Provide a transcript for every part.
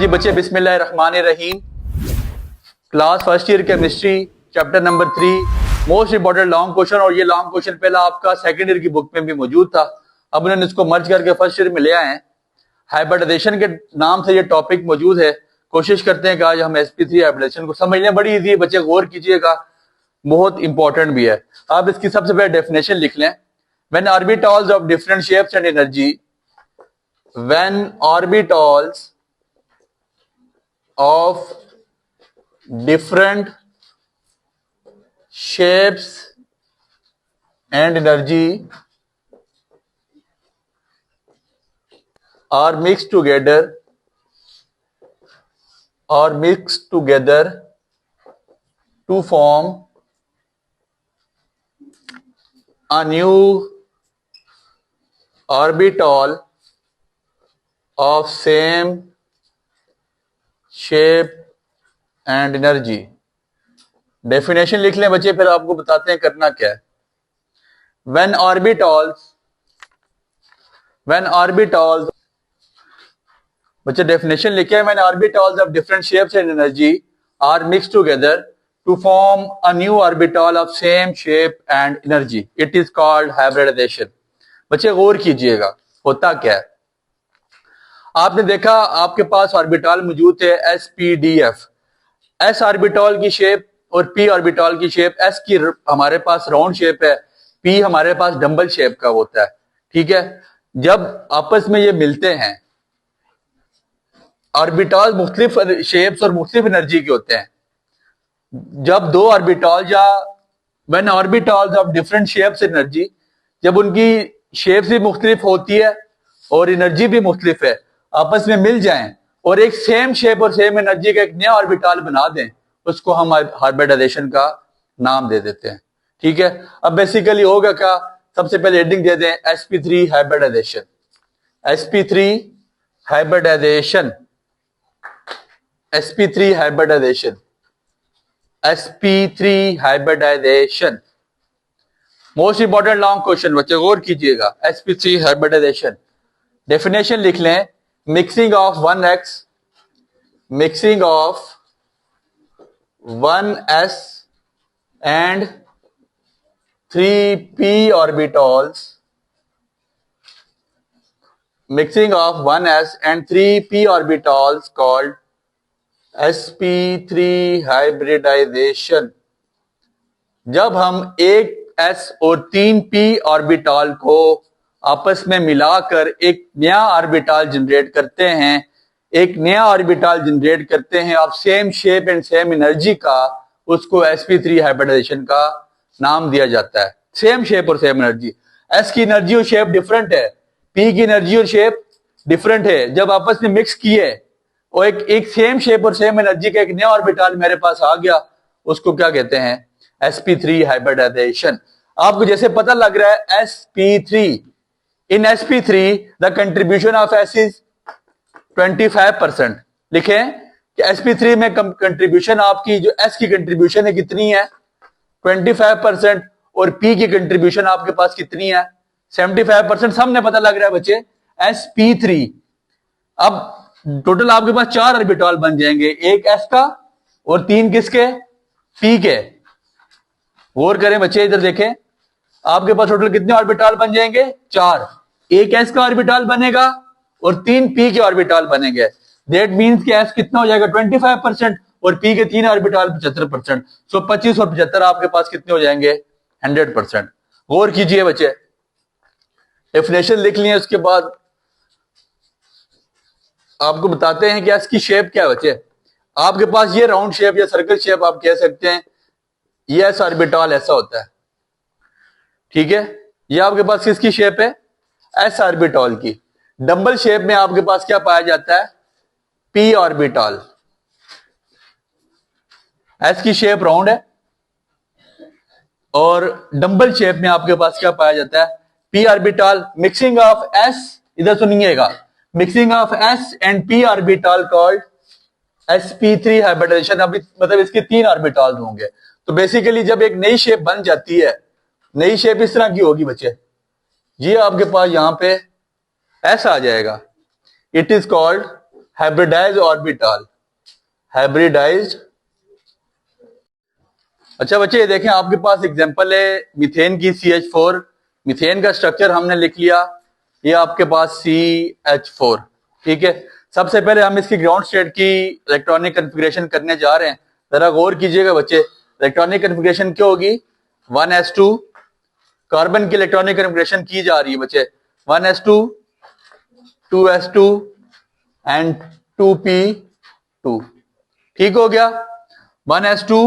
जी बच्चे बिस्मिल्लाहिर्रहमानिर्रहीम। Class first year chemistry chapter number 3 most important long question. और ये लॉन्ग क्वेश्चन पहला आपका सेकंड ईयर की बुक में भी मौजूद था, अब उन्होंने इसको मर्ज करके फर्स्ट ईयर में ले आए हैं। हाइब्रिडाइजेशन के नाम से ये टॉपिक मौजूद है। कोशिश करते हैं कि आज हम sp3 हाइब्रिडाइजेशन को समझने, बड़ी इजी है बच्चे, गौर कीजिएगा, बहुत इंपॉर्टेंट भी है। आप इसकी सबसे पहले डेफिनेशन लिख लें। When orbitals of different shapes and energy, when orbitals of different shapes and energy are mixed together to form a new orbital of same shape and energy. Definition लिख लें बच्चे, फिर आपको बताते हैं करना क्या है। व्हेन ऑर्बिटल्स बच्चे डेफिनेशन लिखे, when orbitals of different shapes and energy are mix together to form a new orbital of same shape and energy, it is called hybridization. बच्चे गौर कीजिएगा होता क्या है। आपने देखा आपके पास ऑर्बिटल मौजूद है sp-df। s ऑर्बिटल की शेप और p ऑर्बिटल की शेप, s की हमारे पास राउंड शेप है, p हमारे पास डंबल शेप का होता है। ठीक है, जब आपस में ये मिलते हैं, ऑर्बिटल मुख्तलिफ शेप्स और मुख्तलिफ एनर्जी के होते हैं। जब दो ऑर्बिटल या when orbitals of different shapes energy, जब उनकी शेप भी मुख्तलिफ होती है और एनर्जी भी मुख्तलिफ है, आपस में मिल जाएं और एक सेम शेप और सेम एनर्जी का एक नया ऑर्बिटल बना दें, उसको हम हाइब्रिडाइजेशन का नाम दे देते हैं। ठीक है, अब बेसिकली होगा क्या, सबसे पहले हेडिंग दे दें sp3 hybridization. sp3 hybridization, sp3 hybridization, sp3 hybridization. Most important long question बच्चे गौर कीजिएगा। sp3 हाइब्रिडाइजेशन डेफिनेशन लिख लें। Mixing of 1s and 3p orbitals, mixing of 1s and 3p orbitals called sp3 hybridization। जब हम एक s और 3p orbital को आपस में मिलाकर एक नया ऑर्बिटल जनरेट करते हैं, of same shape and same energy का, उसको sp3 हाइब्रिडाइजेशन का नाम दिया जाता है। सेम शेप और सेम एनर्जी, s की एनर्जी और शेप डिफरेंट है, p की एनर्जी और शेप डिफरेंट है, जब आपस में मिक्स किए और एक सेम शेप और सेम एनर्जी का एक नया ऑर्बिटल मेरे पास आ गया, उसको क्या कहते हैं, sp3 हाइब्रिडाइजेशन। आपको जैसे पता लग रहा है sp3, in sp3 the contribution of s is 25%। लिखें कि sp3 में कंट्रीब्यूशन आपकी, जो s की कंट्रीब्यूशन है कितनी है, 25%, और p की कंट्रीब्यूशन आपके पास कितनी है, 75%। सामने पता लग रहा है बच्चे sp3। अब टोटल आपके पास 4 ऑर्बिटल बन जाएंगे, एक s का और 3 किसके, p के। गौर करें बच्चे, इधर देखें, आपके पास टोटल कितने ऑर्बिटल बन जाएंगे, 4। एक s का ऑर्बिटल बनेगा और 3 p के ऑर्बिटल बनेंगे। दैट मींस कि s कितना हो जाएगा, 25%, और p के 3 ऑर्बिटल 75%। सो 25 और 75 आपके पास कितने हो जाएंगे, 100%। गौर कीजिए बच्चे, डेफिनेशन लिख लिए, उसके बाद आपको बताते हैं कि s की शेप क्या है बच्चे। आपके पास ये राउंड शेप या सर्कल शेप आप कह सकते हैं, ये s ऑर्बिटल ऐसा होता है। ठीक है, ये आपके पास किसकी शेप है, s ऑर्बिटल की। डंबल शेप में आपके पास क्या पाया जाता है, p ऑर्बिटल। s की शेप राउंड है और डंबल शेप में आपके पास क्या पाया जाता है, p orbital. Mixing of s, इधर सुनिएगा, mixing of s and p orbital called sp3 hybridization. अभी मतलब इसके 3 ऑर्बिटल होंगे। तो बेसिकली जब एक नई शेप बन जाती है, नई शेप इस तरह की होगी बच्चे, ये आपके पास यहां पे ऐसा आ जाएगा, it is called hybridize orbital, hybridize. अच्छा बच्चे ये देखें, आपके पास एग्जांपल है मीथेन की CH4। मीथेन का स्ट्रक्चर हमने लिख लिया, ये आपके पास CH4। ठीक है, सबसे पहले हम इसकी ग्राउंड स्टेट की इलेक्ट्रॉनिक कन्फिग्रेशन करने जा रहे हैं। जरा गौर कीजिएगा बच्चे, इलेक्ट्रॉनिक कन्फिग्रेशन क्या होगी? 1s2 कार्बन की इलेक्ट्रॉनिक कन्फिग्रेशन की जा रही है बच्चे, 1s2 2s2 एंड 2p2। ठीक हो गया, 1s2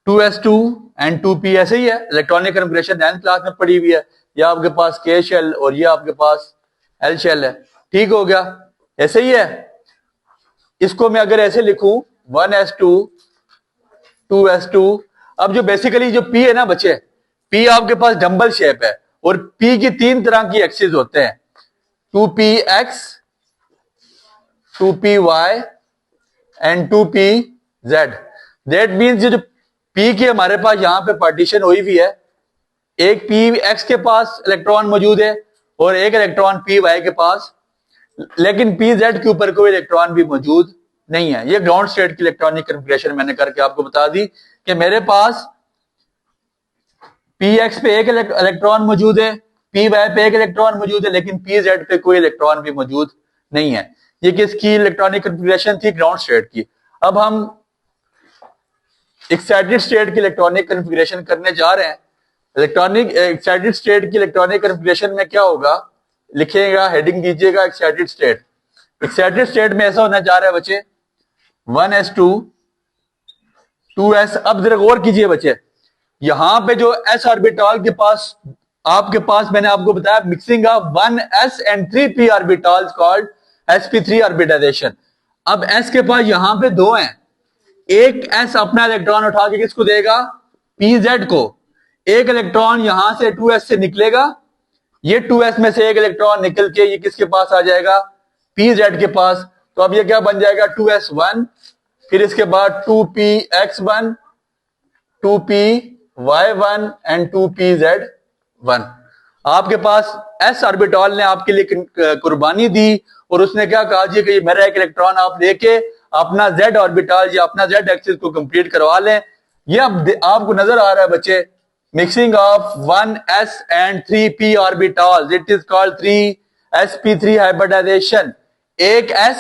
2s2 एंड 2p, ऐसे ही है इलेक्ट्रॉनिक कन्फिग्रेशन 9th क्लास में पड़ी हुई है। ये आपके पास K शेल और ये आपके पास L शेल है। ठीक हो गया, ऐसे ही है। इसको मैं अगर ऐसे लिखूं 1s2 2s2, अब जो बेसिकली जो P है ना बच्चे, P आपके पास डंबल शेप है और P की 3 तरह की एक्सिस होते हैं, 2px 2py and 2pz। That means जो P की हमारे पास यहां पे पार्टीशन हुई हुई है, एक Px के पास इलेक्ट्रॉन मौजूद है और एक इलेक्ट्रॉन Py के पास, लेकिन Pz के ऊपर कोई इलेक्ट्रॉन भी मौजूद नहीं है। ये ग्राउंड स्टेट की इलेक्ट्रॉनिक कन्फिग्रेशन मैंने करके आपको बता दी कि मेरे पास Px पे एक इलेक्ट्रॉन मौजूद है, Py पे एक इलेक्ट्रॉन मौजूद है, लेकिन Pz पे कोई इलेक्ट्रॉन भी मौजूद नहीं है। ये किसकी इलेक्ट्रॉनिक कन्फिग्रेशन थी? ग्राउंड स्टेट की। अब हम एक्साइटेड स्टेट की इलेक्ट्रॉनिक कन्फिग्रेशन करने जा रहे हैं। इलेक्ट्रॉनिक एक्साइटेड स्टेट की इलेक्ट्रॉनिक कन्फिग्रेशन में क्या होगा, लिखिएगा, हेडिंग दीजिएगा एक्साइटेड स्टेट। एक्साइटेड स्टेट में ऐसा होना जा रहा है बच्चे 1s2 2s। अब जरा गौर कीजिए बच्चे, यहां पे जो s ऑर्बिटल के पास आपके पास मैंने आपको बताया mixing of 1s and 3p orbitals called sp3 ऑर्बिटाइजेशन। अब s के पास यहां पे दो हैं, एक s अपना इलेक्ट्रॉन उठा के किसको देगा? Pz को। एक इलेक्ट्रॉन यहां से 2s से निकलेगा, ये 2s में से एक इलेक्ट्रॉन निकल के ये किसके पास आ जाएगा? Pz के पास। तो अब ये क्या बन जाएगा? 2s1, फिर इसके बाद 2px1 2py1 एंड 2pz1। आपके पास s ऑर्बिटल ने आपके लिए कुर्बानी दी और उसने क्या कहा जी कि मेरा एक इलेक्ट्रॉन आप लेके अपना z ऑर्बिटल या अपना z एक्सिस को कंप्लीट करवा लें। ये अब आपको नजर आ रहा है बच्चे, mixing of 1s and 3p orbitals, it is called 3sp3 hybridization. एक s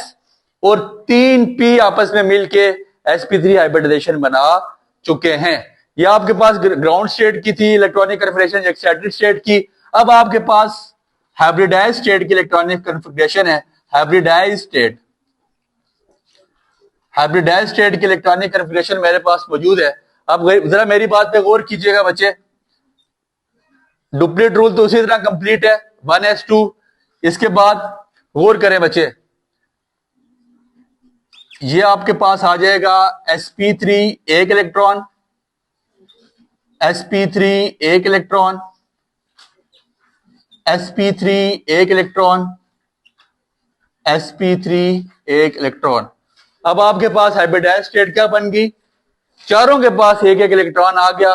और 3p आपस में मिलके sp3 हाइब्रिडाइजेशन बना चुके हैं। ये आपके पास ग्राउंड स्टेट की थी इलेक्ट्रॉनिक कन्फिग्रेशन, एक्साइटेड स्टेट की। अब आपके पास हाइब्रिडाइज स्टेट की इलेक्ट्रॉनिक कन्फिग्रेशन है, हाइब्रिडाइज स्टेट। हाइब्रिडाइज स्टेट की इलेक्ट्रॉनिक कन्फिग्रेशन मेरे पास मौजूद है। अब जरा मेरी बात पे गौर कीजिएगा बच्चे, डुप्लीट रूल तो उसी तरह कंप्लीट है 1s2। इसके बाद गौर करें बच्चे, ये आपके पास आ जाएगा sp3 एक इलेक्ट्रॉन, sp3 एक इलेक्ट्रॉन, sp3 एक इलेक्ट्रॉन, sp3 एक इलेक्ट्रॉन। अब आपके पास हाइब्रिडाइज स्टेट क्या बन गई? चारों के पास एक एक इलेक्ट्रॉन आ गया।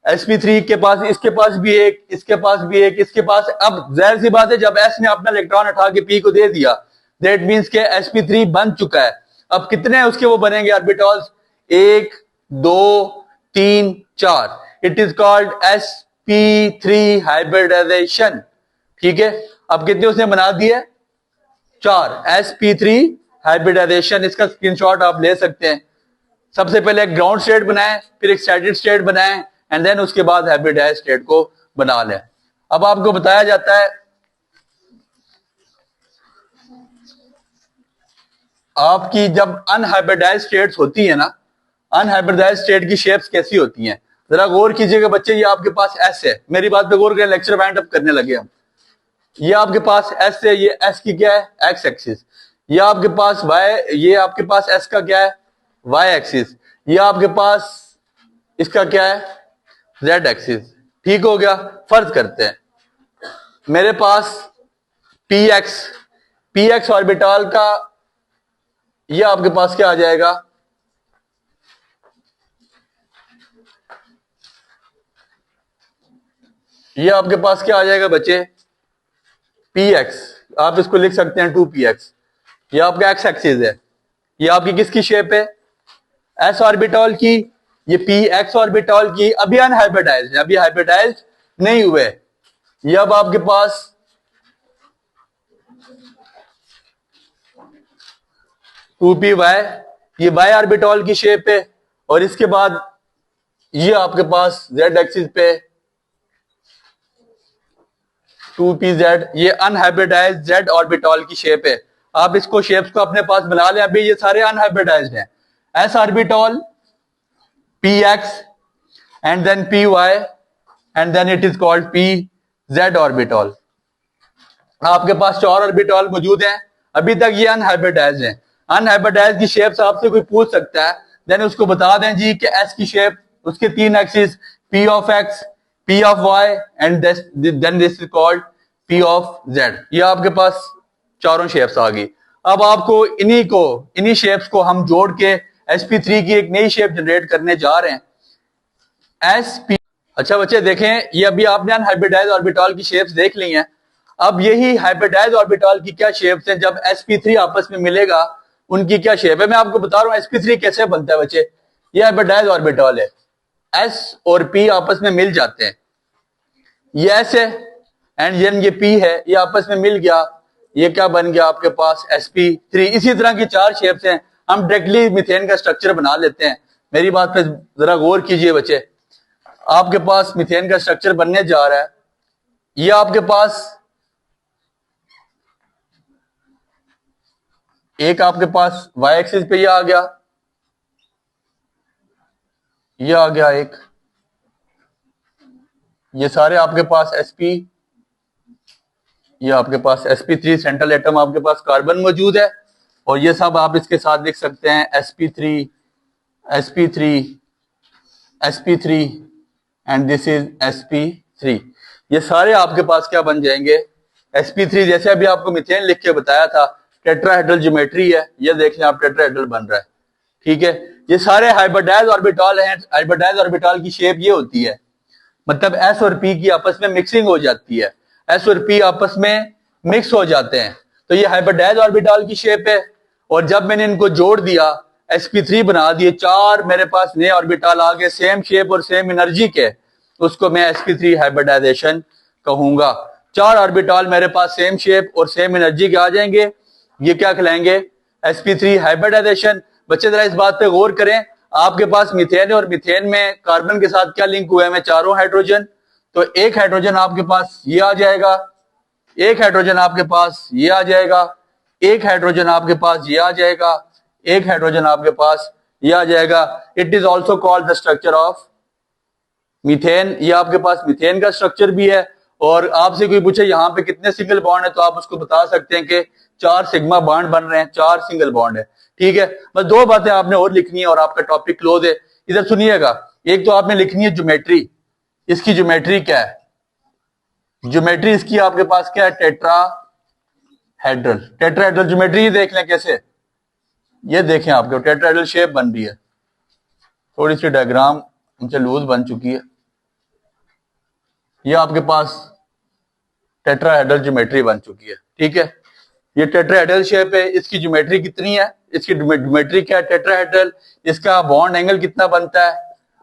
sp3 के पास, इसके पास भी एक, इसके पास भी एक, इसके पास। अब जाहिर सी बात है जब s ने अपना इलेक्ट्रॉन उठा के p को दे दिया, दैट मींस के sp3 बन चुका है। अब कितने उसके वो बनेंगे orbitals? 1 2 3 4। It is called sp3 hybridization. ठीक है, अब कितने उसने बना दिए? 4, sp3 हाइब्रिडाइजेशन। इसका स्क्रीनशॉट आप ले सकते हैं। सबसे पहले एक ग्राउंड स्टेट बनाएं, फिर एक्साइटेड स्टेट बनाएं एंड देन उसके बाद हाइब्रिडाइज स्टेट को बना लें। अब आपको बताया जाता है, आपकी जब अनहाइब्रिडाइज स्टेट्स होती है ना, अनहाइब्रिडाइज स्टेट की शेप्स कैसी होती हैं? जरा गौर कीजिएगा बच्चे, ये आपके पास एस है, मेरी बात पे गौर करें, लेक्चर वाइंड अप करने लगे हम। ये आपके पास एस है, ये एस की क्या है? X axis. ये आपके पास वाई, ये आपके पास एस का क्या है? Y axis. ये आपके पास इसका क्या है? Z axis. ठीक हो गया, फर्ज करते हैं मेरे पास पी एक्स ऑर्बिटल का, ये आपके पास क्या आ जाएगा? ये आपके पास क्या आ जाएगा बच्चे? P x. आप इसको लिख सकते हैं 2px। ये आपका एक्स एक्सिस है, ये आपकी किसकी शेप है, एस ऑर्बिटल की, ये पी एक्स ऑर्बिटल की, अभी अनहाइब्रिडाइज्ड है, अभी हाइब्रिडाइज्ड नहीं हुए। ये अब आपके पास 2py, ये वाई ऑर्बिटल की शेप है, और इसके बाद ये आपके पास जेड एक्सिस पे 2pz, ये अनहाइब्रिडाइज्ड जेड ऑर्बिटल की शेप है। आप इसको शेप्स को अपने पास बना लें, अभी ये सारे अनहाइब्रिडाइज्ड हैं। S orbital, px and then py and then it is called pz orbital. आपके पास 4 ऑर्बिटल मौजूद हैं, अभी तक ये अनहाइब्रिडाइज्ड हैं। अनहाइब्रिडाइज्ड की शेप्स आपसे कोई पूछ सकता है, देन उसको बता दें जी कि एस की शेप, उसके 3 axis p of x, p of y and then this is called p of z। ये आपके पास चारों शेप्स आ गई। अब आपको इन्हीं शेप्स को हम जोड़ के sp3 की एक नई शेप जनरेट करने जा रहे हैं, sp। अच्छा बच्चे देखें, ये अभी आपने अनहाइब्रिडाइज्ड ऑर्बिटल की शेप्स देख ली हैं। अब यही हाइब्रिडाइज्ड ऑर्बिटल की क्या शेप्स हैं, जब sp3 आपस में मिलेगा उनकी क्या शेप है, मैं आपको बता रहा हूं sp3 कैसे बनता है बच्चे। ये हाइब्रिडाइज्ड ऑर्बिटल है, s और p आपस में मिल जाते हैं, ये s है एंड ये p है, ये आपस में मिल गया, ये क्या बन गया आपके पास sp3। इसी तरह की 4 शेप्स हैं। हम डायरेक्टली मीथेन का स्ट्रक्चर बना लेते हैं, मेरी बात पे जरा गौर कीजिए बच्चे। आपके पास मीथेन का स्ट्रक्चर बनने जा रहा है, ये आपके पास एक आपके पास y एक्सिस पे ये आ गया, ये आ गया एक, ये सारे आपके पास sp, ये आपके पास sp3 सेंट्रल एटम आपके पास कार्बन मौजूद है, और ये सब आप इसके साथ लिख सकते हैं sp3 sp3 sp3 and this is sp3। ये सारे आपके पास क्या बन जाएंगे, sp3। जैसे अभी आपको मीथेन लिख के बताया था, टेट्राहेड्रल ज्योमेट्री है, ये देख लें आप टेट्राहेड्रल बन रहा है, ठीक है। ये सारे हाइब्रिडाइज्ड ऑर्बिटल हैं। हाइब्रिडाइज्ड ऑर्बिटल की शेप ये होती है, मतलब s और p की आपस में मिक्सिंग हो जाती है, s और p आपस में मिक्स हो जाते हैं, तो ये हाइब्रिडाइज्ड ऑर्बिटल की शेप है। और जब मैंने इनको जोड़ दिया, sp3 बना दिए, 4 मेरे पास नए ऑर्बिटल आ गए सेम शेप और सेम एनर्जी के, उसको मैं sp3 हाइब्रिडाइजेशन कहूंगा। 4 ऑर्बिटल मेरे पास सेम शेप और सेम एनर्जी के आ जाएंगे, ये क्या कहलाएंगे, sp3 हाइब्रिडाइजेशन। बच्चे जरा इस बात पे गौर करें, आपके पास मीथेन है और मीथेन में कार्बन के साथ क्या लिंक हुए हैं, चारों हाइड्रोजन, तो एक हाइड्रोजन आपके पास ये आ जाएगा, एक हाइड्रोजन आपके पास ये आ जाएगा, एक हाइड्रोजन आपके पास ये आ जाएगा, एक हाइड्रोजन आपके पास ये आ जाएगा। It is also called the structure of methane. ये आपके पास मीथेन का स्ट्रक्चर भी है। और आपसे कोई पूछे यहाँ पे कितने सिंगल बॉन्ड है, तो आप उसको बता सकते हैं कि 4 सिग्मा बॉन्ड बन रहे हैं, 4 सिंगल बॉन्ड है, ठीक है। बस 2 बातें आपने और लिखनी है और आपका टॉपिक क्लोज है। इधर सुनिएगा, एक तो आपने लिखनी है ज्योमेट्री, इसकी ज्योमेट्री क्या है, ज्योमेट्री इसकी आपके पास क्या है, टेट्राहेड्रल। टेट्राहेड्रल ज्योमेट्री देख लें कैसे, ये देखें आपके टेट्राहेड्रल शेप बन रही है, थोड़ी सी डायग्राम हमसे लूज बन चुकी है, ये आपके पास टेट्राहेड्रल ज्योमेट्री बन चुकी है, ठीक है। ये टेट्राहेड्रल शेप है, इसकी ज्योमेट्री कितनी है, इसकी ज्योमेट्री क्या है, टेट्राहेड्रल। इसका बॉन्ड एंगल कितना बनता है,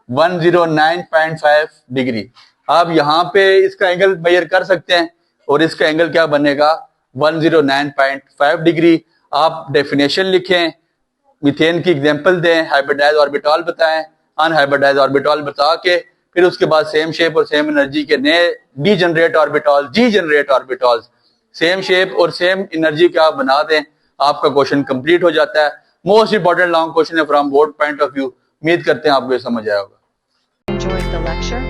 109.5 डिग्री। आप यहाँ पे इसका एंगल मेजर कर सकते हैं, और इसका एंगल क्या बनेगा, 109.5 डिग्री। आप डेफिनेशन लिखें, मीथेन की एग्जांपल दें, हाइब्रिडाइज्ड ऑर्बिटल बताएं, अनहाइब्रिडाइज्ड ऑर्बिटल बता के फिर उसके बाद सेम शेप और सेम एनर्जी के नए degenerate orbitals, degenerate orbitals, same shape और सेम एनर्जी के आप बना दें, आपका क्वेश्चन कंप्लीट हो जाता है। मोस्ट इंपॉर्टेंट लॉन्ग क्वेश्चन है from board point of view. उम्मीद करते हैं आपको ये समझ आया होगा। Enjoyed the lecture?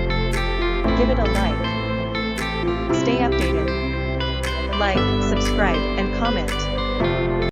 Give it a like. Stay updated. Like, subscribe, and comment.